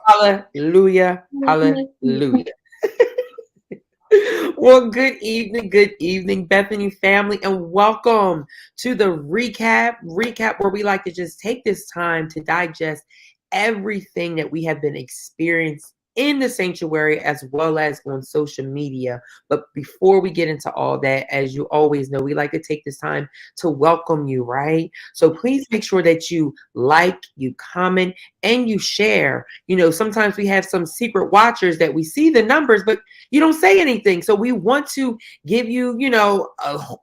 Hallelujah. Hallelujah. Well, good evening, Bethany family, and welcome to the recap where we like to just take this time to digest everything that we have been experiencing in the sanctuary as well as on social media. But before we get into all that, as you always know, we like to take this time to welcome you, right? So please make sure that you like, you comment, and you share. Sometimes we have some secret watchers that we see the numbers, but you don't say anything. So we want to give you,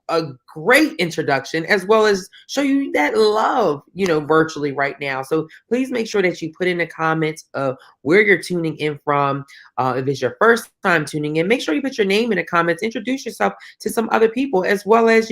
a great introduction as well as show you that love, virtually right now. So please make sure that you put in the comments of where you're tuning in from. If it's your first time tuning in, make sure you put your name in the comments, introduce yourself to some other people, as well as,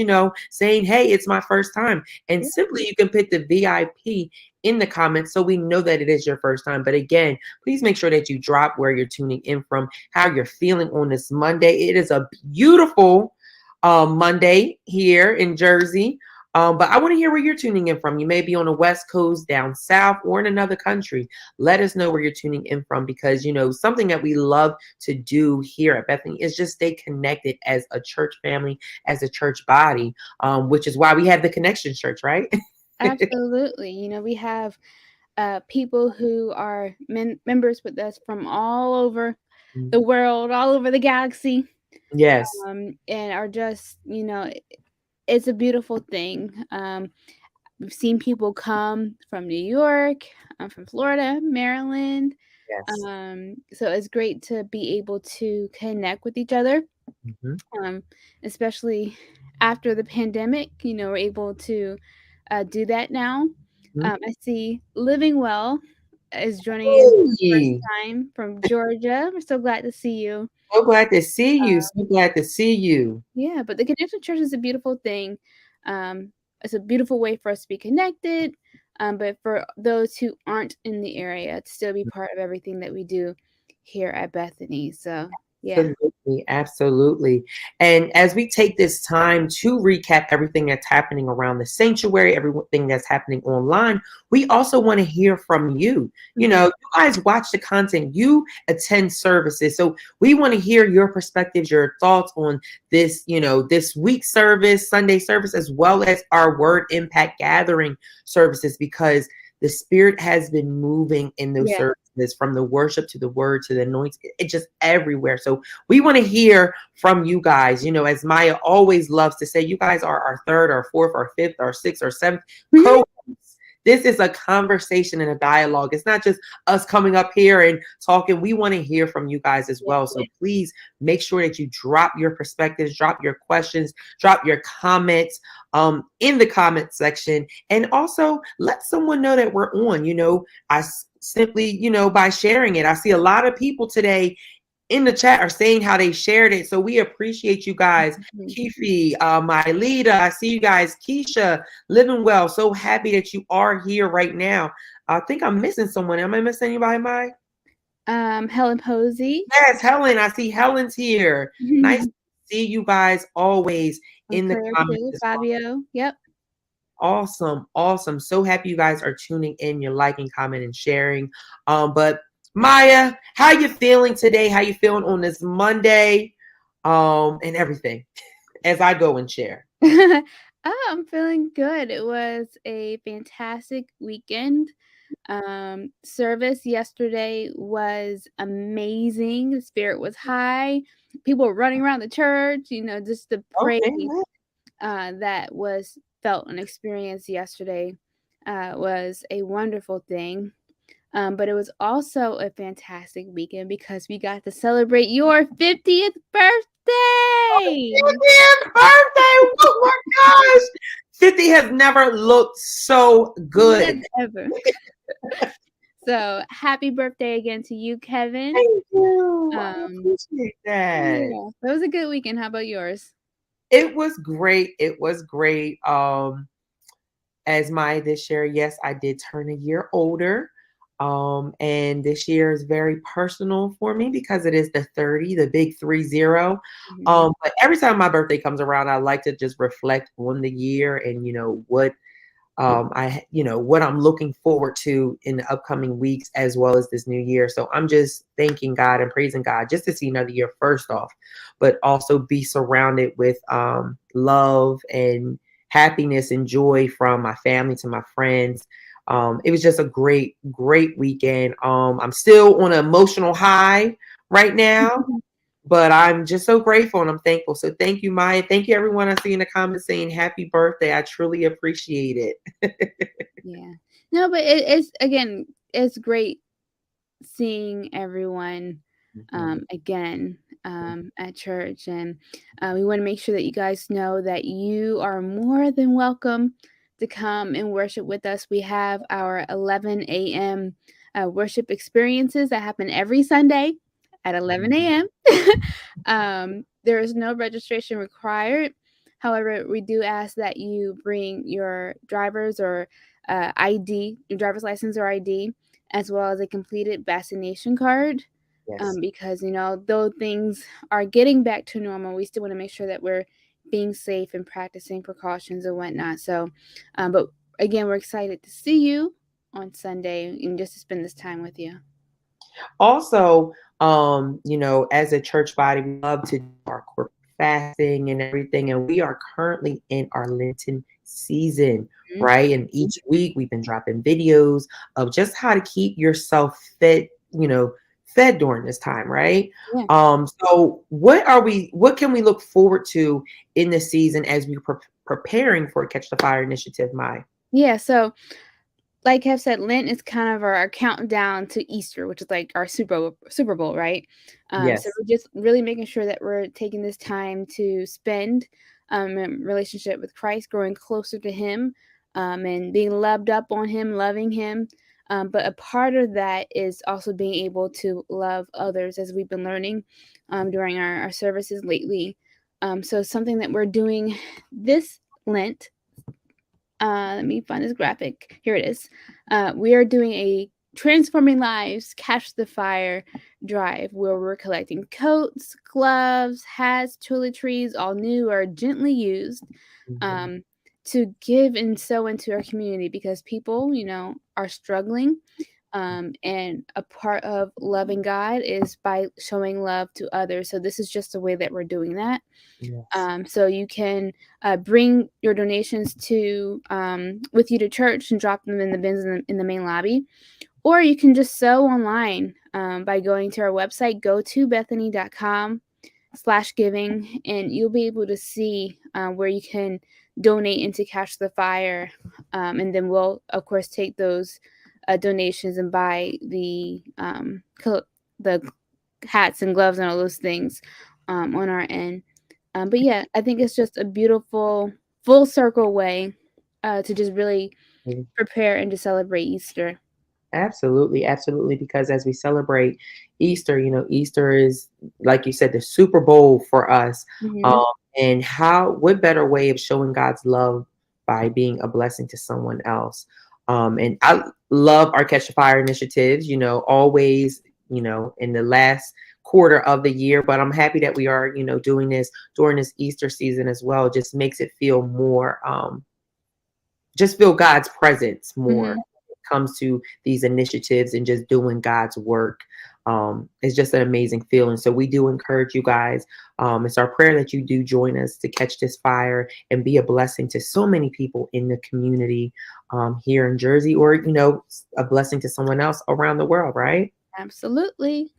saying, hey, it's my first time. And simply you can put the VIP in the comments so we know that it is your first time. But again, please make sure that you drop where you're tuning in from, how you're feeling on this Monday. It is a beautiful Monday here in Jersey. But I want to hear where you're tuning in from. You may be on the West Coast, down south, or in another country. Let us know where you're tuning in from because, something that we love to do here at Bethany is just stay connected as a church family, as a church body, which is why we have the Connection Church, right? Absolutely. We have people who are members with us from all over the world, all over the galaxy, Yes. and are just, it's a beautiful thing. We've seen people come from New York, from Florida, Maryland. Yes. So it's great to be able to connect with each other, Mhm. um, especially after the pandemic. We're able to do that now. Mhm. I see Living Well is joining in for the first Hey, time from Georgia. We're so glad to see you. so glad to see you. So glad to see you. Yeah, but the Connection Church is a beautiful thing. Um, it's a beautiful way for us to be connected, but for those who aren't in the area, to still be part of everything that we do here at Bethany. So, yeah. Absolutely, absolutely. And as we take this time to recap everything that's happening around the sanctuary, everything that's happening online, we also want to hear from you. Mhm. You guys watch the content, you attend services. So we want to hear your perspectives, your thoughts on this, this week's service, Sunday service, as well as our Word Impact Gathering services, because the Spirit has been moving in those Yeah. services from the worship to the word to the anointing, it just everywhere. So we want to hear from you guys. As Maya always loves to say, you guys are our third or fourth or fifth or sixth or seventh co. This is a conversation and a dialogue. It's not just us coming up here and talking. We want to hear from you guys as Yeah. well. So please make sure that you drop your perspectives, drop your questions, drop your comments in the comment section. And also let someone know that we're on. I simply, by sharing it. I see a lot of people today in the chat are saying how they shared it. So we appreciate you guys. Mhm. Kifi, Mylita, I see you guys. Keisha, living well. So happy that you are here right now. I think I'm missing someone. Am I missing anybody, Mai? Helen Posey. Yes, Helen. I see Helen's here. Nice to see you guys always And in the prayer comments too, as well. Fabio. Yep. Awesome, awesome. So happy you guys are tuning in, you're liking, commenting, and sharing. But Maya, how you feeling today? How you feeling on this Monday? And everything as I go and share. I'm feeling good. It was a fantastic weekend. Service yesterday was amazing. The spirit was high. People were running around the church, just the praise Okay. that was felt and experienced yesterday was a wonderful thing. But it was also a fantastic weekend because we got to celebrate your 50th birthday. 50th birthday! Oh my gosh! 50 has never looked so Never good. ever. So happy birthday again to you, Kevin. Thank you. I Um, appreciate that. yeah, that was a good weekend. How about yours? It was great. It was great. As my this year, yes, I did turn a year older. And this year is very personal for me because it is the 30, the big 30. Mhm. But every time my birthday comes around, I like to just reflect on the year and what what I'm looking forward to in the upcoming weeks as well as this new year. So I'm just thanking God and praising God just to see another year first off, but also be surrounded with love and happiness and joy from my family to my friends. It was just a great, great weekend. I'm still on an emotional high right now, but I'm just so grateful and I'm thankful. So thank you, Maya. Thank you, everyone. I see in the comments saying happy birthday. I truly appreciate it. Yeah. No, but it's again, it's great seeing everyone Mhm. again at church, and we want to make sure that you guys know that you are more than welcome to come and worship with us. We have our 11 a.m. Worship experiences that happen every Sunday at 11 a.m. There is no registration required. However, we do ask that you bring your driver's or ID, your driver's license or ID, as well as a completed vaccination card. Yes. Because, though things are getting back to normal, we still want to make sure that we're being safe and practicing precautions and whatnot. So, but again, we're excited to see you on Sunday and just to spend this time with you. Also, as a church body, we love to do our corporate fasting and everything. And we are currently in our Lenten season, Mhm. right? And each week we've been dropping videos of just how to keep yourself fed, fed during this time, right? Yeah. So what can we look forward to in this season as we preparing for Catch the Fire initiative, Mai? Yeah. So, like I've said, Lent is kind of our countdown to Easter, which is like our Super Bowl, right? So Yes. we're just really making sure that we're taking this time to spend in relationship with Christ, growing closer to Him, and being loved up on Him, loving Him. But a part of that is also being able to love others, as we've been learning during our services lately. So something that we're doing this Lent, let me find this graphic. Here it is. We are doing a Transforming Lives Catch the Fire drive where we're collecting coats, gloves, hats, toiletries, all new or gently used, Mhm. um, to give and sow into our community because people, are struggling. And a part of loving God is by showing love to others. So this is just a way that we're doing that. Yes. So you can bring your donations to with you to church and drop them in the bins in the main lobby, or you can just sow online by going to our website, gotobethany.com/giving, and you'll be able to see where you can donate into Catch the Fire, and then we'll of course take those donations and buy the hats and gloves and all those things on our end. But yeah, I think it's just a beautiful full circle way to just really prepare and to celebrate Easter. Absolutely, absolutely. Because as we celebrate Easter, Easter is, like you said, the Super Bowl for us. Um, Hmm. and what better way of showing God's love by being a blessing to someone else? And I love our Catch the Fire initiatives, always, in the last quarter of the year. But I'm happy that we are, doing this during this Easter season as well. Just makes it feel more, just feel God's presence more Hmm. when it comes to these initiatives and just doing God's work. It's just an amazing feeling. So we do encourage you guys. It's our prayer that you do join us to catch this fire and be a blessing to so many people in the community here in Jersey, or a blessing to someone else around the world, right? Absolutely.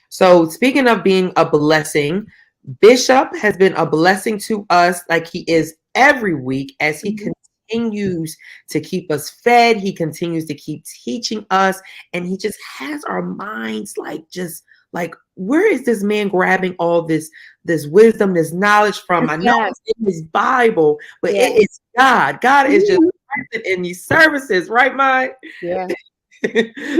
So speaking of being a blessing, Bishop has been a blessing to us like he is every week as he Mhm. continues to keep us fed. He continues to keep teaching us, and he just has our minds like where is this man grabbing all this wisdom, this knowledge from? I know Yes. it's in his Bible, but Yeah. it is God. God is just Mhm. present in these services, right, Mike? Yeah.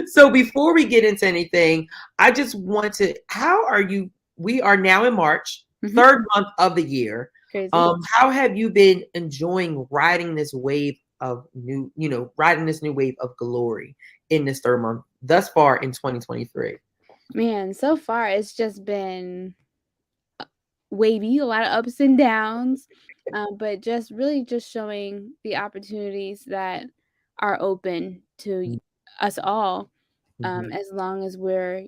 So before we get into anything, I just want to, how are you? We are now in March, Mhm. third month of the year. Crazy. How have you been enjoying riding this wave of riding this new wave of glory in this third month thus far in 2023? Man, so far it's just been wavy, a lot of ups and downs, but just really just showing the opportunities that are open to us all, Mhm. as long as we're,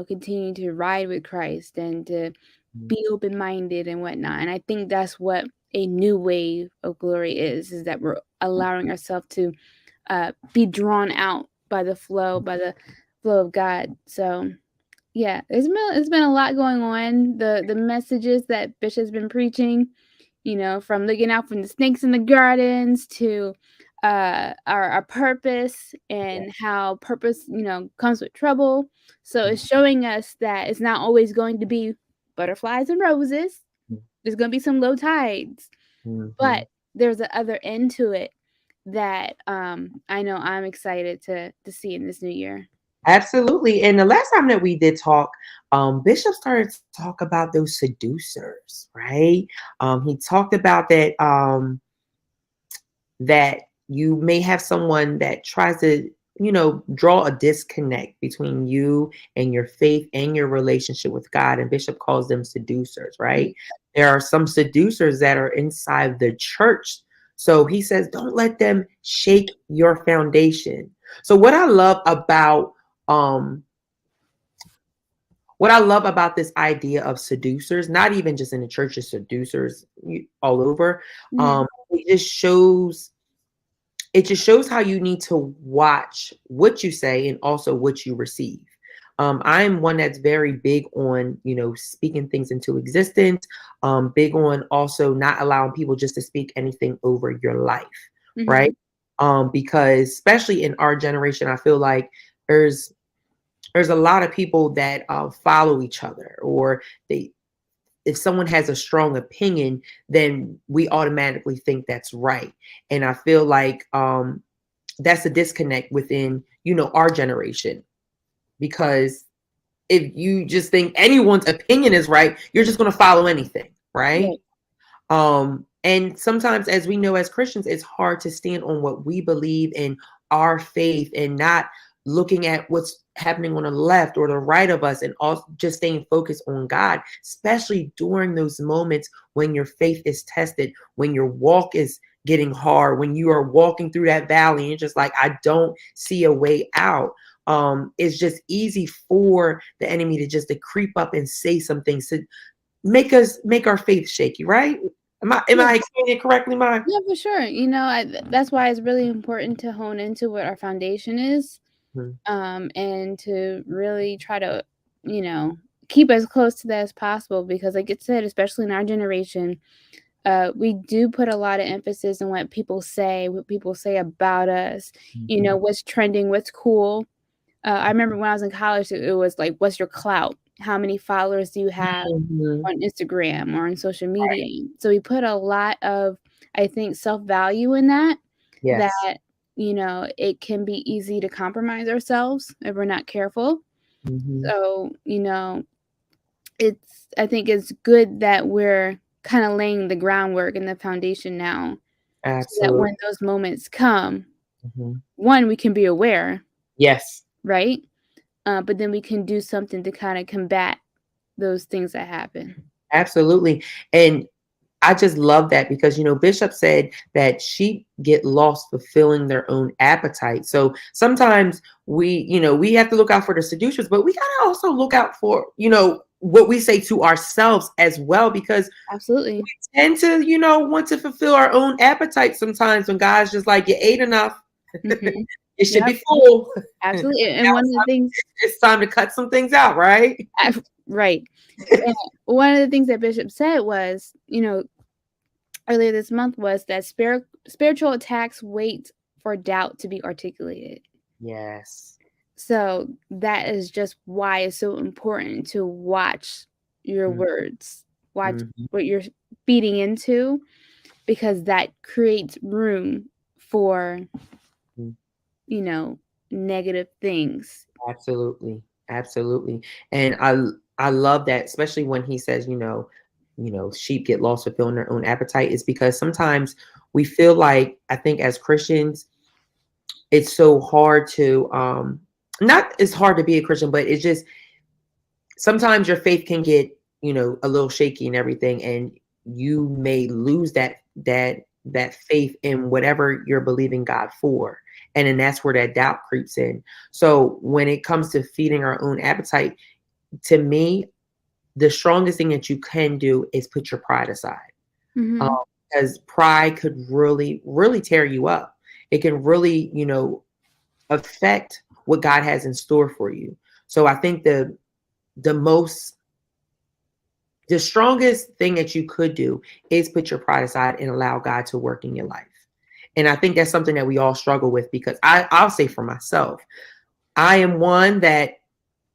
continuing to ride with Christ and to Mhm. be open-minded and whatnot. And I think that's what a new wave of glory is that we're allowing ourselves to be drawn out by the flow of God. So yeah, it's been a lot going on. The messages that Bishop's been preaching, from looking out from the snakes in the gardens to our purpose Yeah. and how purpose, comes with trouble. So it's showing us that it's not always going to be butterflies and roses. There's going to be some low tides, Mhm. but there's the other end to it that I know I'm excited to see in this new year. Absolutely. And the last time that we did talk, Bishop started to talk about those seducers, right? He talked about that you may have someone that tries to, draw a disconnect between you and your faith and your relationship with God. And Bishop calls them seducers, Mhm. right? There are some seducers that are inside the church. So he says, don't let them shake your foundation. So um what I love about this idea of seducers, not even just in the church, just seducers all over, Mhm. it just shows how you need to watch what you say and also what you receive. I'm one that's very big on, speaking things into existence, big on also not allowing people just to speak anything over your life, right? Mhm. Because especially in our generation, I feel like there's there's a lot of people that follow each other, or they if someone has a strong opinion, then we automatically think that's right. And I feel like that's a disconnect within, our generation. Because if you just think anyone's opinion is right, you're just going to follow anything, right? Right. And sometimes, as we know as Christians, it's hard to stand on what we believe in, our faith, and not looking at what's happening on the left or the right of us, and also just staying focused on God, especially during those moments when your faith is tested, when your walk is getting hard, when you are walking through that valley and you're just like, I don't see a way out. It's just easy for the enemy to just to creep up and say some things to make our faith shaky, right? Am I explaining it correctly, Maya? Yeah, for sure. That's why it's really important to hone into what our foundation is, Mhm. and to really try to, you know, keep as close to that as possible. Because, like it said, especially in our generation, we do put a lot of emphasis on what people say about us. Mhm. What's trending, what's cool. I remember when I was in college, it was like, what's your clout? How many followers do you have Mhm. on Instagram or on social media? So we put a lot of, I think, self-value in Yes. that, it can be easy to compromise ourselves if we're not careful. Mhm. So, I think it's good that we're kind of laying the groundwork and the foundation now so that Absolutely. when those moments come, Mhm. one, we can be aware, Yes. right? But then we can do something to kind of combat those things that happen. Absolutely. And I just love that because, Bishop said that sheep get lost fulfilling their own appetite. So sometimes we have to look out for the seducers, but we got to also look out for, what we say to ourselves as well, because Absolutely. tend to, want to fulfill our own appetite sometimes when God's just like, you ate enough. Mhm. It should Yep, be full. absolutely, and Now one of the things it's time to cut some things out, right? right, and one of the things that Bishop said was, earlier this month was that spiritual attacks wait for doubt to be articulated. Yes. So, that is just why it's so important to watch your words, watch Mhm. what you're feeding into, because that creates room for, Mhm. you know, negative things. Absolutely. Absolutely. And I love that, especially when he says, sheep get lost fulfilling their own appetite, is because sometimes we feel like, I think as Christians, it's so hard to not it's hard to be a Christian, but it's just sometimes your faith can get a little shaky and everything, and you may lose that faith in whatever you're believing God for. And then that's where that doubt creeps in. So when it comes to feeding our own appetite, to me, the strongest thing that you can do is put your pride aside. Um, Mhm. because pride could really, really tear you up. It can really, affect what God has in store for you. So I think the most the strongest thing that you could do is put your pride aside and allow God to work in your life. And I think that's something that we all struggle with, because I'll say for myself, I am one that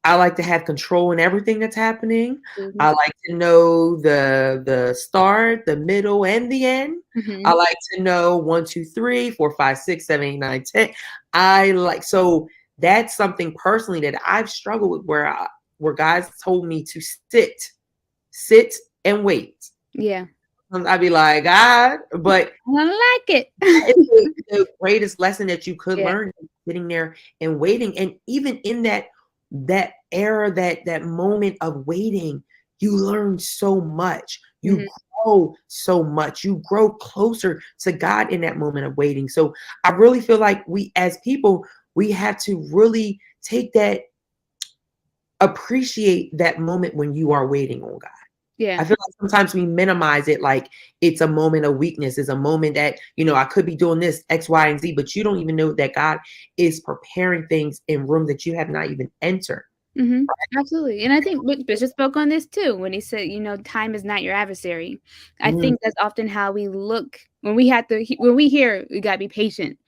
I like to have control in everything that's happening. Mhm. I like to know the start, the middle, and the end. I Mhm. like to know 1, 2, 3, 4, 5, 6, 7, 8, 9, 10. I like so that's something personally that I've struggled with, where guys told me to sit and wait. Yeah. I'd be like, God, but I like that is it. the greatest lesson that you could Yeah. learn, sitting there and waiting. And even in that era, that moment of waiting, you learn so much. You Mhm. grow so much. You grow closer to God in that moment of waiting. So I really feel like we as people, we have to really take that, appreciate that moment when you are waiting on God. I Yeah. feel like sometimes we minimize it like it's a moment of weakness. It's a moment that, I could be doing this X, Y, and Z, but you don't even know that God is preparing things in rooms that you have not even entered. Mhm. Absolutely, and I think Bishop spoke on this too when he said, "Time is not your adversary." I Mm, think that's often how we look when we have to when we hear, "We gotta be patient."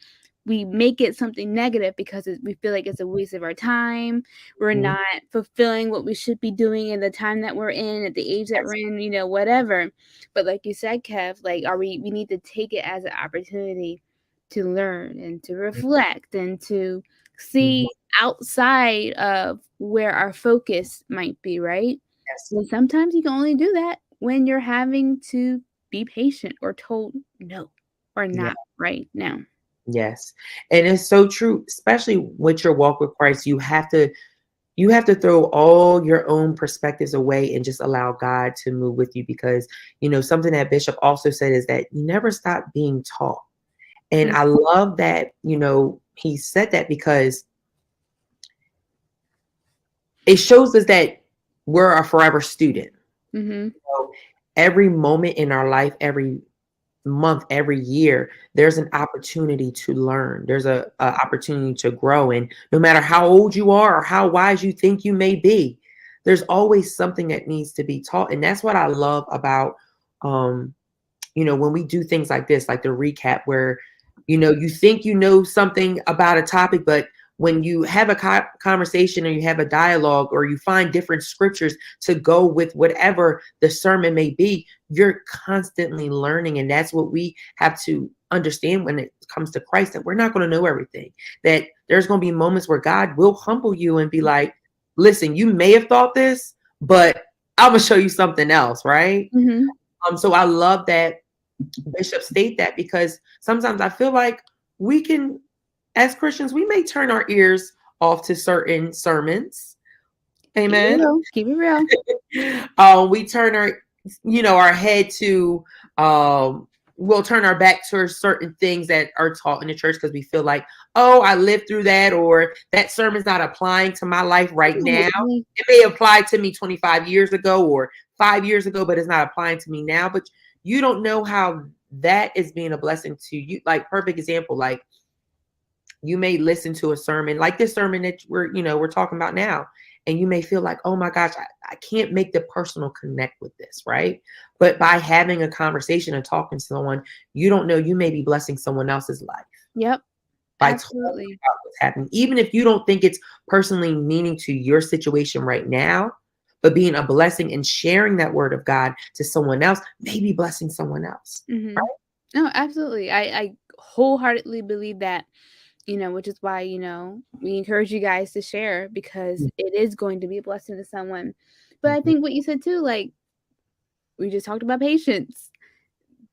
We make it something negative because we feel like it's a waste of our time. We're mm, not fulfilling what we should be doing in the time that we're in, at the age that yes, we're in, whatever. But like you said, Kev, like, we need to take it as an opportunity to learn and to reflect and to mhm, see outside of where our focus might be, right? yes, And sometimes you can only do that when you're having to be patient or told no or yeah, not right now. yes. And it's so true, especially with your walk with Christ. You have to throw all your own perspectives away and just allow God to move with you, because something that Bishop also said is that you never stop being taught. And Mm, I love that, he said that, because it shows us that we're a forever student. mhm, So every moment in our life, every month, every year, there's an opportunity to learn. There's a opportunity to grow. And no matter how old you are or how wise you think you may be, there's always something that needs to be taught. And that's what I love about, um, when we do things like this, like the recap, where, you think you know something about a topic, but when you have a conversation, or you have a dialogue, or you find different scriptures to go with whatever the sermon may be, you're constantly learning. And that's what we have to understand when it comes to Christ, that we're not going to know everything, that there's going to be moments where God will humble you and be like, listen, you may have thought this, but I'm going to show you something else, right? mhm. So I love that Bishop state that, because sometimes I feel like we can, as Christians, we may turn our ears off to certain sermons. Keep it Amen. real, keep it real. We turn our head to, we'll turn our back to certain things that are taught in the church, because we feel like, oh, I lived through that, or that sermon's not applying to my life right now. Absolutely. It may apply to me 25 years ago or 5 years ago, but it's not applying to me now. But you don't know how that is being a blessing to you. Like, perfect example, like, you may listen to a sermon like this sermon that we're talking about now, and you may feel like, oh my gosh, I can't make the personal connect with this, right? But by having a conversation and talking to someone, you don't know, you may be blessing someone else's life Yep, by talking absolutely. about what's happening, even if you don't think it's personally meaning to your situation right now. But being a blessing and sharing that word of God to someone else, maybe blessing someone else, Mhm. right? No, absolutely. I wholeheartedly believe that, which is why, we encourage you guys to share because it is going to be a blessing to someone. But I Mhm. think what you said too, like, we just talked about patience.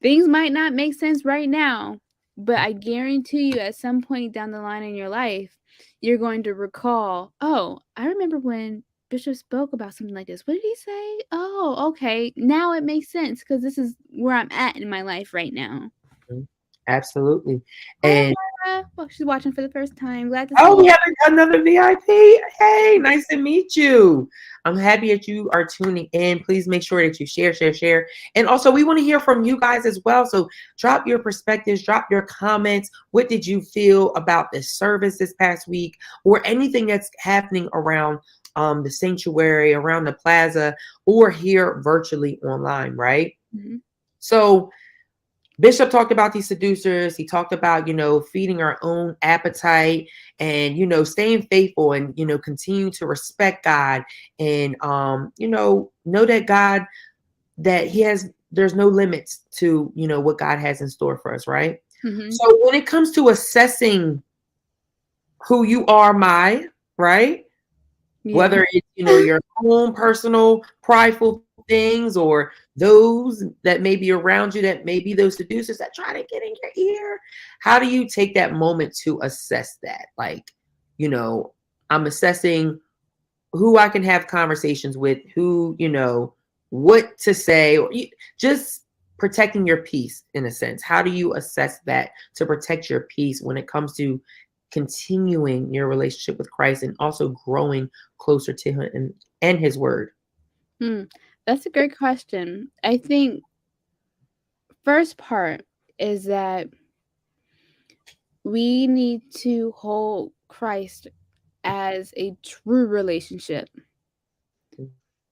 Things might not make sense right now, but I guarantee you at some point down the line in your life, you're going to recall, "Oh, I remember when Bishop spoke about something like this. What did he say? Oh, okay. Now it makes sense because this is where I'm at in my life right now. Mhm. Absolutely. Hi, And Amara. Well, she's watching for the first time. Glad to oh, see we you. have another VIP. Hey, nice to meet you. I'm happy that you are tuning in. Please make sure that you share. And also, we want to hear from you guys as well. So drop your perspectives, drop your comments. What did you feel about this service this past week, or anything that's happening around the sanctuary, around the plaza, or here virtually online, right? Mhm. So Bishop talked about these seducers. He talked about, feeding our own appetite and, staying faithful and, continue to respect God and, know that God, there's no limits to, what God has in store for us, right? Mhm. So when it comes to assessing who you are, right? Yeah. Whether it's, your own personal prideful things or those that may be around you, that may be those seducers that try to get in your ear. How do you take that moment to assess that? Like, I'm assessing who I can have conversations with, who, what to say, or just protecting your peace in a sense. How do you assess that to protect your peace when it comes to continuing your relationship with Christ and also growing closer to him and his word? Hmm. That's a great question. I think first part is that we need to hold Christ as a true relationship,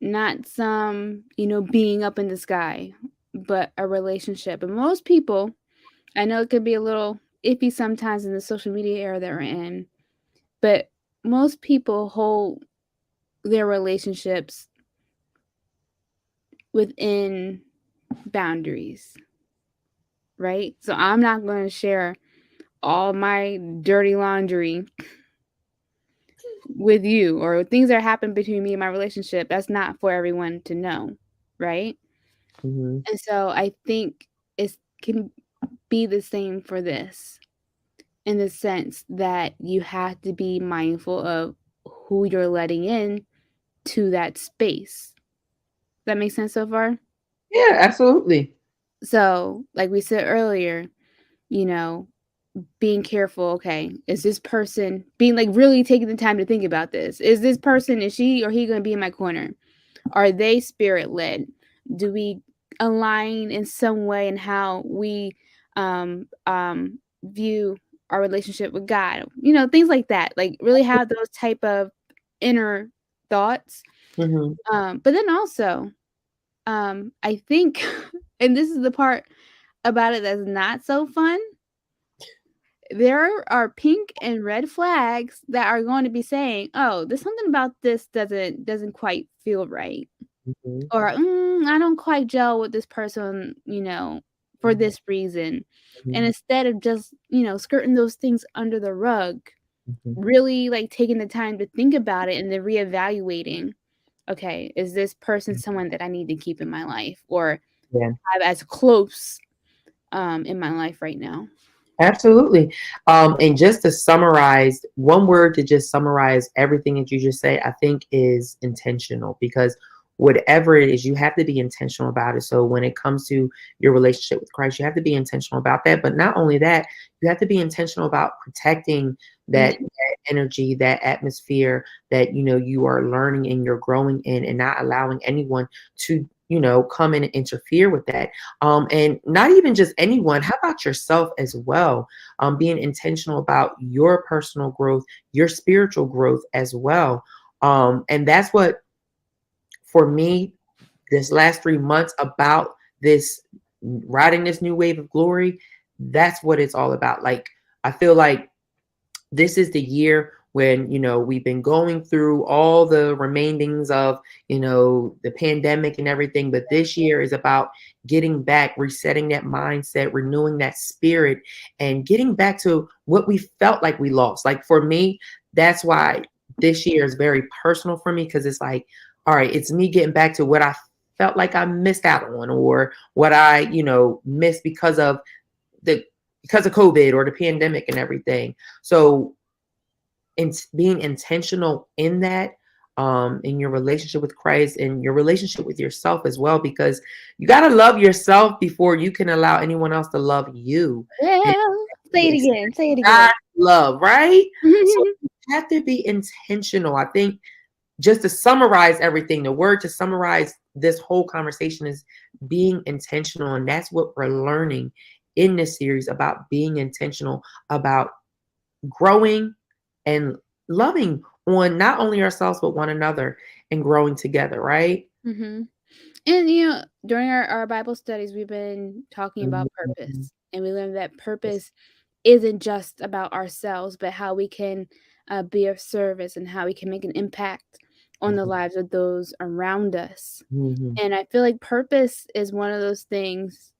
not some, being up in the sky, but a relationship. And most people, I know it could be a little iffy sometimes in the social media era that we're in, but most people hold their relationships within boundaries, right? So I'm not going to share all my dirty laundry with you or things that happen between me and my relationship. That's not for everyone to know, right? Mm-hmm. And so I think it can be the same for this in the sense that you have to be mindful of who you're letting in to that space. That makes sense so far? Yeah, absolutely. So, like we said earlier, you know, being careful, okay, is this person being like really taking the time to think about this? Is this person, is she or he going to be in my corner? Are they spirit led? Do we align in some way in how we view our relationship with God? Things like that. Like really have those type of inner thoughts. Mm-hmm. But then also, I think, and this is the part about it that's not so fun. There are pink and red flags that are going to be saying, "Oh, there's something about this doesn't quite feel right." Mm-hmm. Or, I don't quite gel with this person, for this reason. And Mm-hmm. instead of just, skirting those things under the rug, Mm-hmm. really like taking the time to think about it and then reevaluating, okay, is this person someone that I need to keep in my life or Yeah. have as close in my life right now? Absolutely. And just to summarize, one word to just summarize everything that you just say, I think is intentional, because whatever it is, you have to be intentional about it. So when it comes to your relationship with Christ, you have to be intentional about that. But not only that, you have to be intentional about protecting that, Mhm. that energy, that atmosphere that, you are learning and you're growing in, and not allowing anyone to, come in and interfere with that. And not even just anyone, how about yourself as well? Being intentional about your personal growth, your spiritual growth as well. And that's what, for me, this last 3 months about this, riding this new wave of glory, that's what it's all about. Like, I feel like this is the year when, we've been going through all the remainings of, the pandemic and everything, but this year is about getting back, resetting that mindset, renewing that spirit, and getting back to what we felt like we lost. Like, for me, that's why this year is very personal for me, because it's like, all right, it's me getting back to what I felt like I missed out on, or what I, missed the because of COVID or the pandemic and everything. So, being intentional in that, in your relationship with Christ and your relationship with yourself as well, because you got to love yourself before you can allow anyone else to love you. And Well, say it again. Say it again. God's love, right? So you have to be intentional. I think just to summarize everything, the word to summarize this whole conversation is being intentional. And that's what we're learning in this series about being intentional, about growing and loving on not only ourselves, but one another and growing together, right? Mm-hmm. And during our Bible studies, we've been talking about Mhm. purpose, and we learned that purpose isn't just about ourselves, but how we can be of service and how we can make an impact on the lives of those around us. Mhm. And I feel like purpose is one of those things,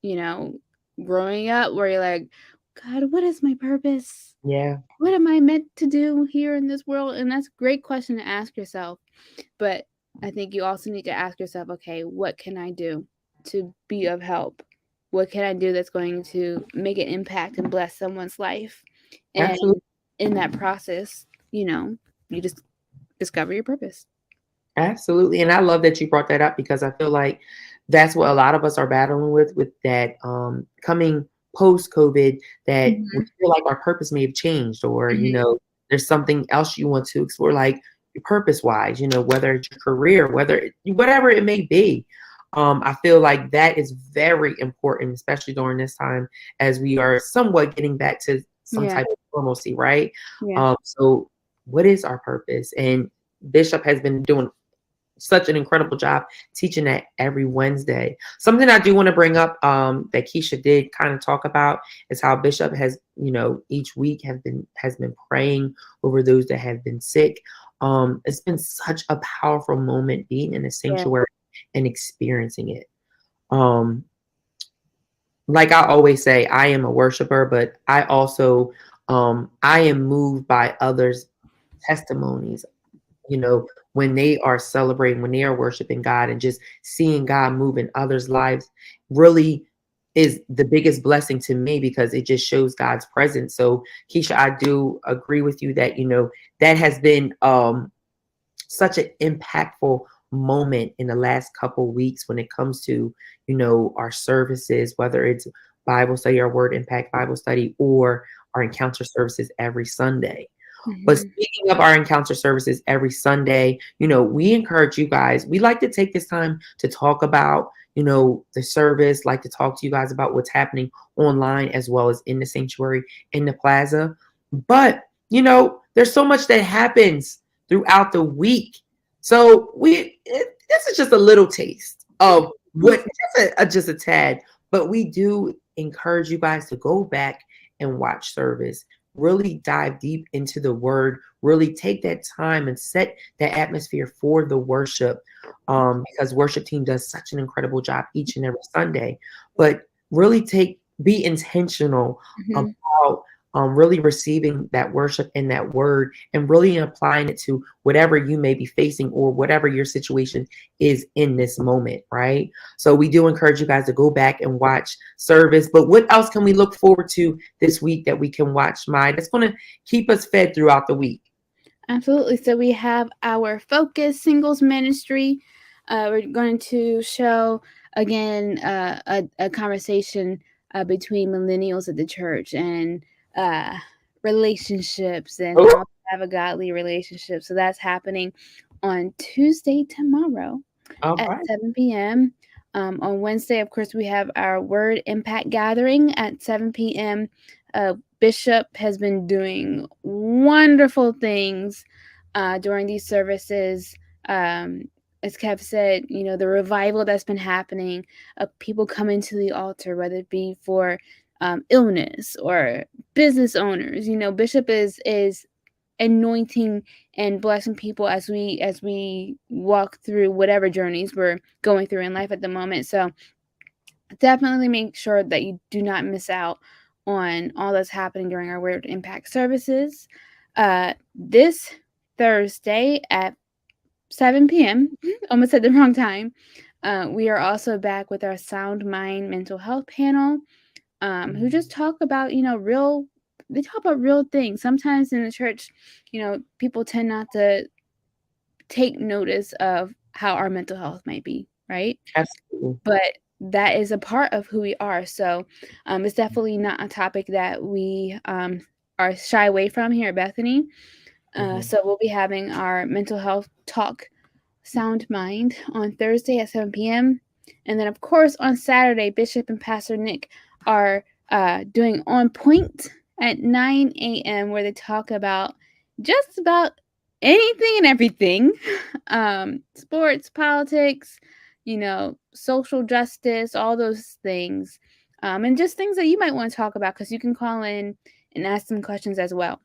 you know, growing up where you're like, God, what is my purpose? Yeah, What am I meant to do here in this world? And that's a great question to ask yourself. But I think you also need to ask yourself, okay, what can I do to be of help? What can I do that's going to make an impact and bless someone's life? And absolutely. in that process, you just discover your purpose. Absolutely. And I love that you brought that up, because I feel like that's what a lot of us are battling with that coming post COVID, that we Mhm. feel like our purpose may have changed, or, Mhm. there's something else you want to explore, like purpose wise, whether it's your career, whatever it may be. I feel like that is very important, especially during this time as we are somewhat getting back to some Yeah. type of normalcy, right? Yeah. So what is our purpose? And Bishop has been doing such an incredible job teaching that every Wednesday. Something I do want to bring up that Keisha did kind of talk about is how Bishop has, each week has been praying over those that have been sick. It's been such a powerful moment being in the Yeah. sanctuary and experiencing it. Um, like I always say, I am a worshiper, but I also I am moved by others' testimonies, when they are celebrating, when they are worshiping God, and just seeing God move in others' lives really is the biggest blessing to me, because it just shows God's presence. So Keisha, I do agree with you that, that has been such an impactful moment in the last couple weeks when it comes to, our services, whether it's Bible study or Word Impact Bible study, or our encounter services every Sunday. But Mhm. speaking of our encounter services every Sunday, we encourage you guys. We like to take this time to talk about, the service, like to talk to you guys about what's happening online as well as in the sanctuary, in the plaza. But, there's so much that happens throughout the week. So this is just a little taste of what, just a tad, but we do encourage you guys to go back and watch service, really dive deep into the word, really take that time and set the atmosphere for the worship, because worship team does such an incredible job each and every Sunday. But really be intentional Mhm. about really receiving that worship and that word, and really applying it to whatever you may be facing or whatever your situation is in this moment, right? So we do encourage you guys to go back and watch service. But what else can we look forward to this week that we can watch, Mai, that's going to keep us fed throughout the week? Absolutely. So we have our Focus Singles Ministry. We're going to show again a conversation between millennials at the church and uh, relationships and Oh, how to have a godly relationship. So that's happening on Tuesday tomorrow all at right. 7 p.m. On Wednesday, of course, we have our Word Impact Gathering at 7 p.m. Bishop has been doing wonderful things during these services. As Kev said, the revival that's been happening of people coming to the altar, whether it be for illness or business owners. Bishop is anointing and blessing people as we walk through whatever journeys we're going through in life at the moment. So definitely make sure that you do not miss out on all that's happening during our Word Impact services. This Thursday at 7 p.m. Almost at the wrong time. We are also back with our Sound Mind Mental Health panel, who just talk about, they talk about real things. Sometimes in the church, people tend not to take notice of how our mental health might be, right? Absolutely. But that is a part of who we are. So it's definitely not a topic that we are shy away from here at Bethany. So we'll be having our mental health talk, Sound Mind, on Thursday at 7 p.m. And then, of course, on Saturday, Bishop and Pastor Nick are doing On Point at 9 a.m., where they talk about just about anything and everything, sports, politics, social justice, all those things, and just things that you might want to talk about, because you can call in and ask some questions as well.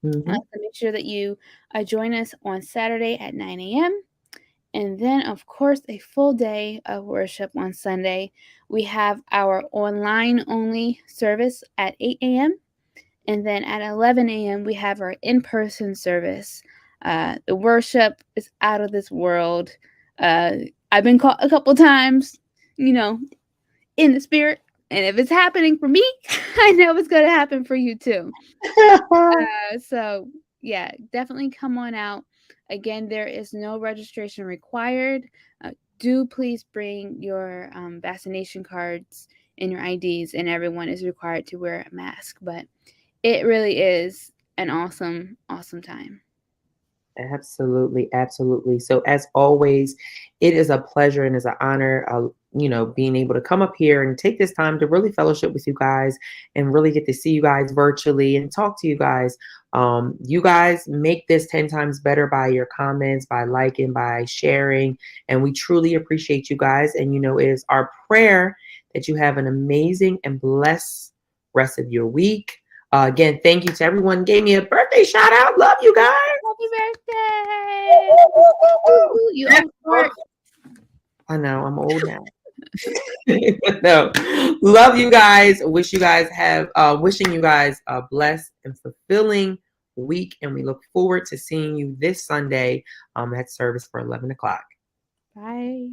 So make sure that you join us on Saturday at 9 a.m. And then, of course, a full day of worship on Sunday. We have our online-only service at 8 a.m. And then at 11 a.m., we have our in-person service. The worship is out of this world. I've been caught a couple times, in the spirit. And if it's happening for me, I know it's going to happen for you too. So, yeah, definitely come on out. Again, there is no registration required. Do please bring your vaccination cards and your IDs, and everyone is required to wear a mask. But it really is an awesome, awesome time. Absolutely, absolutely. So as always, it is a pleasure and is an honor, being able to come up here and take this time to really fellowship with you guys and really get to see you guys virtually and talk to you guys. You guys make this 10 times better by your comments, by liking, by sharing, and we truly appreciate you guys. And it is our prayer that you have an amazing and blessed rest of your week. Again, thank you to everyone who gave me a birthday shout out. Love you guys. Happy birthday! You are I know, I'm old now. No, love you guys. Wishing you guys a blessed and fulfilling week, and we look forward to seeing you this Sunday at service for 11 o'clock. Bye.